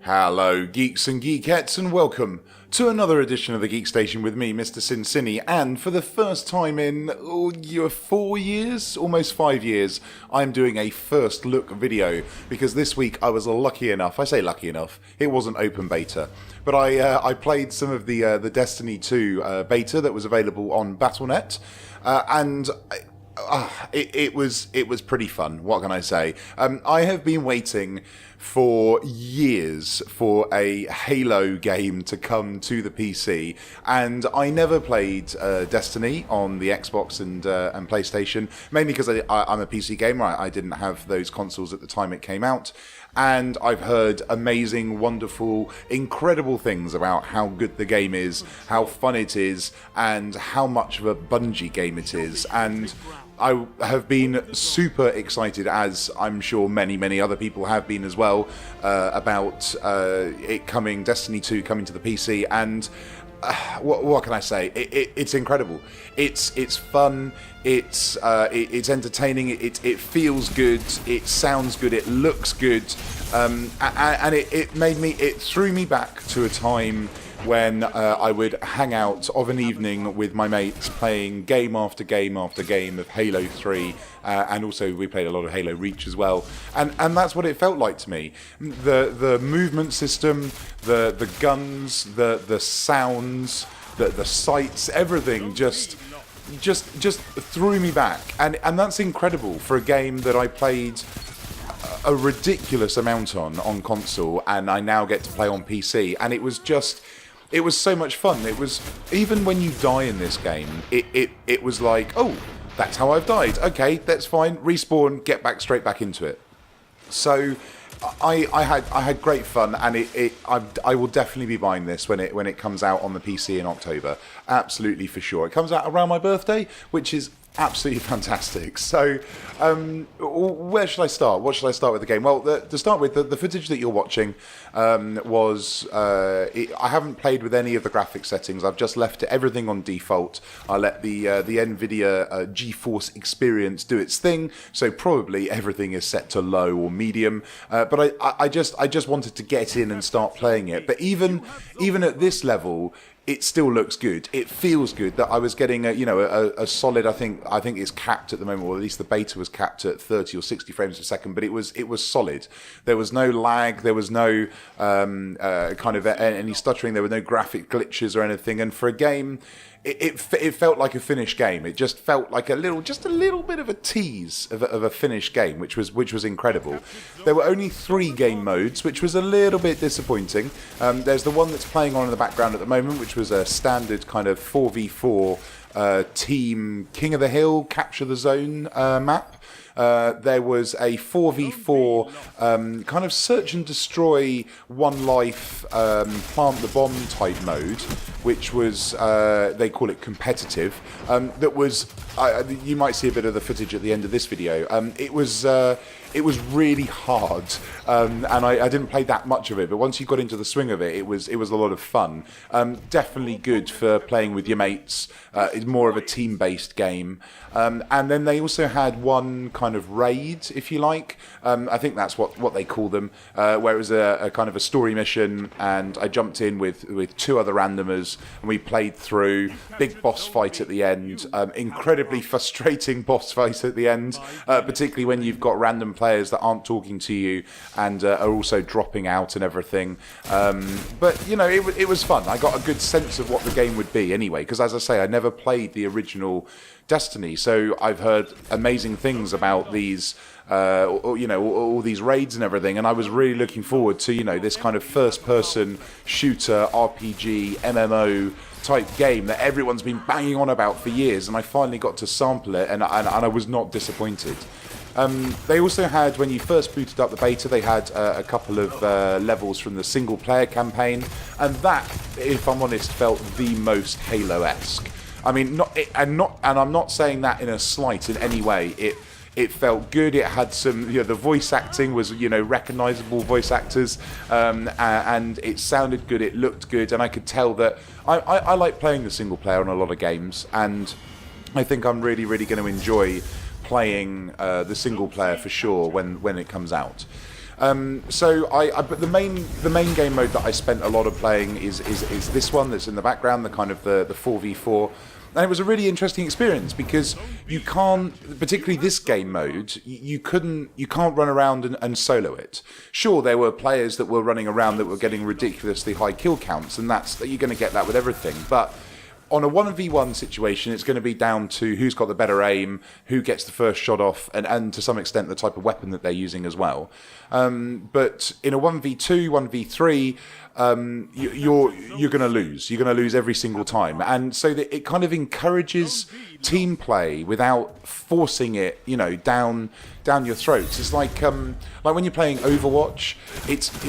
Hello, geeks and geekettes, and welcome to another edition of the Geekstation with me, Mr Sinn Sinny. And for the first time in 4 years, almost 5 years, I'm doing a first look video because this week I was lucky enough. I say lucky enough; it wasn't open beta, but I played some of the Destiny 2 beta that was available on Battle.net, and. It was pretty fun. What can I say? I have been waiting for years for a Halo game to come to the PC, and I never played Destiny on the Xbox and PlayStation, mainly because I'm a PC gamer. I didn't have those consoles at the time it came out. And I've heard amazing, wonderful, incredible things about how good the game is, how fun it is, and how much of a Bungie game it is. And I have been super excited, as I'm sure many other people have been as well, about Destiny 2 coming to the PC. And what can I say? It's incredible. It's fun. It's entertaining. It feels good. It sounds good. It looks good. And it threw me back to a time when I would hang out of an evening with my mates playing game after game after game of Halo 3, and also we played a lot of Halo Reach as well, and that's what it felt like to me. The movement system, the guns, the sounds, the sights, everything just threw me back, and that's incredible for a game that I played a ridiculous amount on console, and I now get to play on PC, and it was so much fun. It was, even when you die in this game, it was like, oh, that's how I've died. Okay, that's fine. Respawn, get straight back into it. So I had great fun, and I will definitely be buying this when it comes out on the PC in October. Absolutely, for sure. It comes out around my birthday, which is absolutely fantastic. So, where should I start? What should I start with the game? Well, to start with, the footage that you're watching was... I haven't played with any of the graphics settings. I've just left everything on default. I let the NVIDIA GeForce experience do its thing, so probably everything is set to low or medium. But I just wanted to get in and start playing it. But even at this level, it still looks good. It feels good. That I was getting a solid. I think it's capped at the moment, or at least the beta was capped at 30 or 60 frames per second. But it was solid. There was no lag. There was no kind of any stuttering. There were no graphic glitches or anything. And for a game, it felt like a finished game. It just felt like a little bit of a tease of a finished game, which was incredible. There were only 3 game modes, which was a little bit disappointing. There's the one that's playing on in the background at the moment, which was a standard kind of 4v4 team King of the Hill, Capture the Zone map. There was a 4v4 kind of search and destroy, one life, plant the bomb type mode, which was, they call it competitive. That was, you might see a bit of the footage at the end of this video. It was really hard, and I didn't play that much of it, but once you got into the swing of it, it was a lot of fun. Definitely good for playing with your mates. It's more of a team-based game. And then they also had one kind of raid, if you like. I think that's what they call them, where it was a kind of a story mission, and I jumped in with 2 other randomers, and we played through. Big boss fight at the end. Incredibly frustrating boss fight at the end, particularly when you've got random players that aren't talking to you and are also dropping out and everything. But, it was fun. I got a good sense of what the game would be anyway, because as I say, I never played the original Destiny, so I've heard amazing things about these, all these raids and everything, and I was really looking forward to, this kind of first-person shooter, RPG, MMO type game that everyone's been banging on about for years, and I finally got to sample it, and I was not disappointed. They also had, when you first booted up the beta, they had a couple of levels from the single-player campaign, and that, if I'm honest, felt the most Halo-esque. I mean, and I'm not saying that in a slight in any way. It felt good. It had some, the voice acting was, recognisable voice actors, and it sounded good. It looked good, and I could tell that I like playing the single player on a lot of games, and I think I'm really going to enjoy playing the single player for sure when it comes out. But the main game mode that I spent a lot of playing is this one that's in the background, the kind of the 4v4. And it was a really interesting experience because you can't, particularly this game mode, you can't run around and solo it. Sure, there were players that were running around that were getting ridiculously high kill counts, and you're going to get that with everything. But on a 1v1 situation, it's going to be down to who's got the better aim, who gets the first shot off, and to some extent the type of weapon that they're using as well. But in a 1v2, 1v3, you're going to lose. You're going to lose every single time, and so that it kind of encourages team play without forcing it, down your throats. It's like when you're playing Overwatch.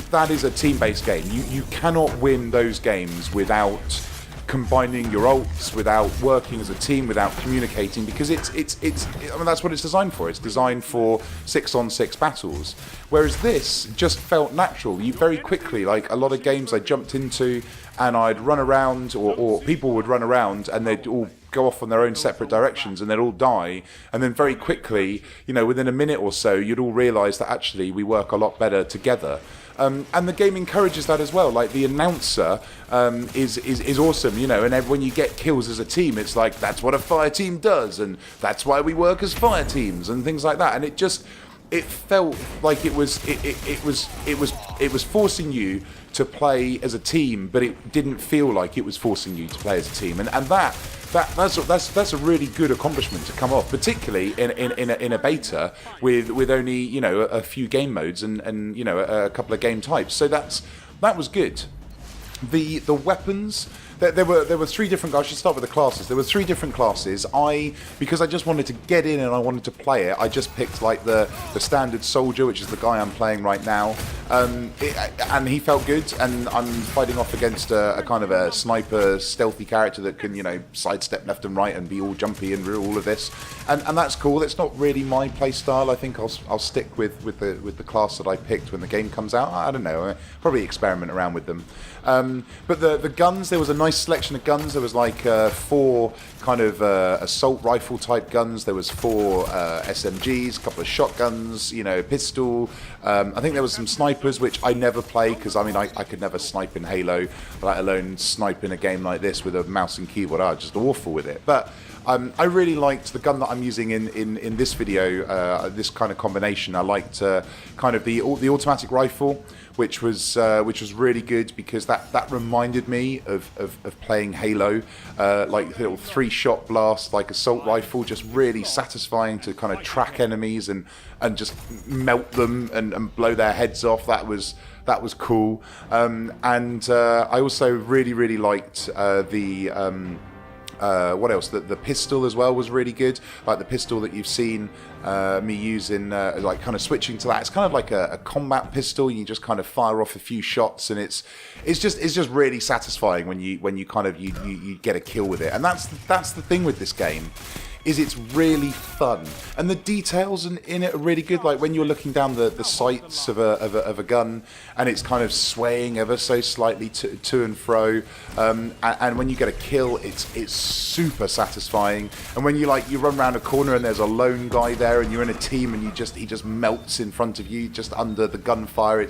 That is a team-based game. You cannot win those games without combining your ults, without working as a team, without communicating, because that's what it's designed for. It's designed for 6-on-6 battles. Whereas this just felt natural. You very quickly, like a lot of games I jumped into and I'd run around, or people would run around and they'd all go off on their own separate directions and they'd all die, and then very quickly, within a minute or so, you'd all realise that actually we work a lot better together. And the game encourages that as well. Like the announcer is awesome, and when you get kills as a team, it's like that's what a fire team does, and that's why we work as fire teams and things like that. And it felt like it was forcing you to play as a team, but it didn't feel like it was forcing you to play as a team. And that's a really good accomplishment to come off, particularly in a beta with only a few game modes and a couple of game types. So that was good. The weapons. There were three different. I should start with the classes. There were three different classes. Because I just wanted to get in and I wanted to play it, I just picked like the standard soldier, which is the guy I'm playing right now. And he felt good. And I'm fighting off against a kind of a sniper, stealthy character that can sidestep left and right and be all jumpy and all of this. And that's cool. That's not really my play style. I think I'll stick with the class that I picked when the game comes out. I don't know. I'll probably experiment around with them. But the guns, there was a nice selection of guns. There was like 4 kind of assault rifle type guns. There was 4 SMGs, a couple of shotguns, pistol. I think there was some snipers, which I never play because I could never snipe in Halo, let alone snipe in a game like this with a mouse and keyboard. I was just awful with it. But I really liked the gun that I'm using in this video, this kind of combination. I liked kind of the automatic rifle, which was really good because that reminded me of playing Halo, like little 3-shot blast, like assault rifle, just really satisfying to kind of track enemies and just melt them and blow their heads off. That was cool. And I also really liked what else? The pistol as well was really good. Like the pistol that you've seen me using, like kind of switching to that. It's kind of like a combat pistol. You just kind of fire off a few shots, and it's just really satisfying when you kind of you get a kill with it. And that's the thing with this game. Is it's really fun, and the details in it are really good. Like when you're looking down the sights of a gun, and it's kind of swaying ever so slightly to and fro, and when you get a kill, it's super satisfying. And when you run around a corner and there's a lone guy there, and you're in a team, and he just melts in front of you, just under the gunfire.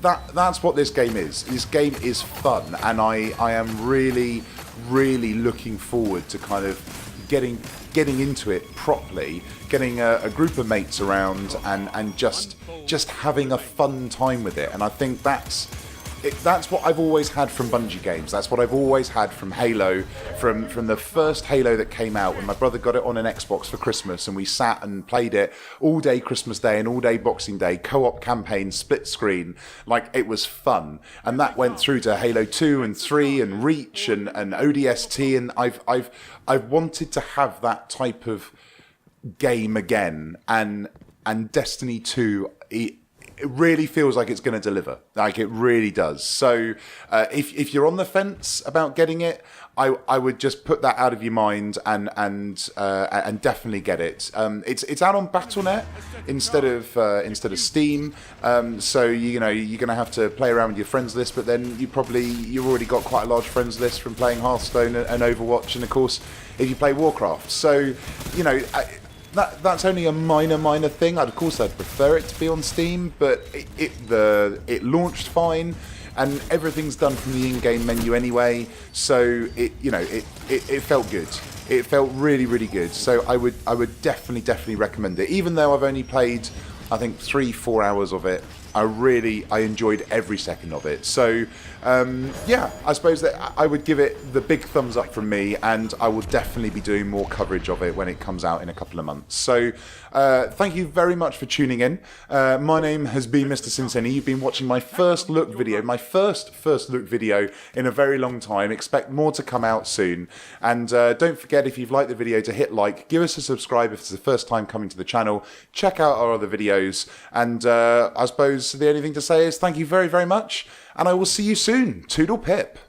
That's what this game is. This game is fun, and I am really looking forward to kind of getting into it properly, getting a group of mates around and just having a fun time with it. And I think that's what I've always had from Bungie games. That's what I've always had from Halo, from the first Halo that came out when my brother got it on an Xbox for Christmas, and we sat and played it all day Christmas Day and all day Boxing Day, co-op campaign, split screen. Like, it was fun. And that went through to Halo 2 and 3 and Reach and ODST, and I've wanted to have that type of game again, and Destiny 2 it really feels like it's going to deliver. Like, it really does. So if you're on the fence about getting it, I would just put that out of your mind and definitely get it. It's out on Battle.net instead of Steam. So you're going to have to play around with your friends list, but then you've already got quite a large friends list from playing Hearthstone and Overwatch, and of course if you play Warcraft. So that's only a minor thing. Of course, I'd prefer it to be on Steam, but it launched fine, and everything's done from the in-game menu anyway. So it felt good. It felt really good. So I would definitely recommend it. Even though I've only played, I think 3-4 hours of it, I enjoyed every second of it. So I suppose that I would give it the big thumbs up from me, and I will definitely be doing more coverage of it when it comes out in a couple of months. So thank you very much for tuning in. My name has been Mr Sinn Sinny. You've been watching my first look video, my first look video in a very long time. Expect more to come out soon. And don't forget, if you've liked the video, to hit like, give us a subscribe if it's the first time coming to the channel, check out our other videos, and I suppose the only thing to say is thank you very much, and I will see you soon. Toodle pip.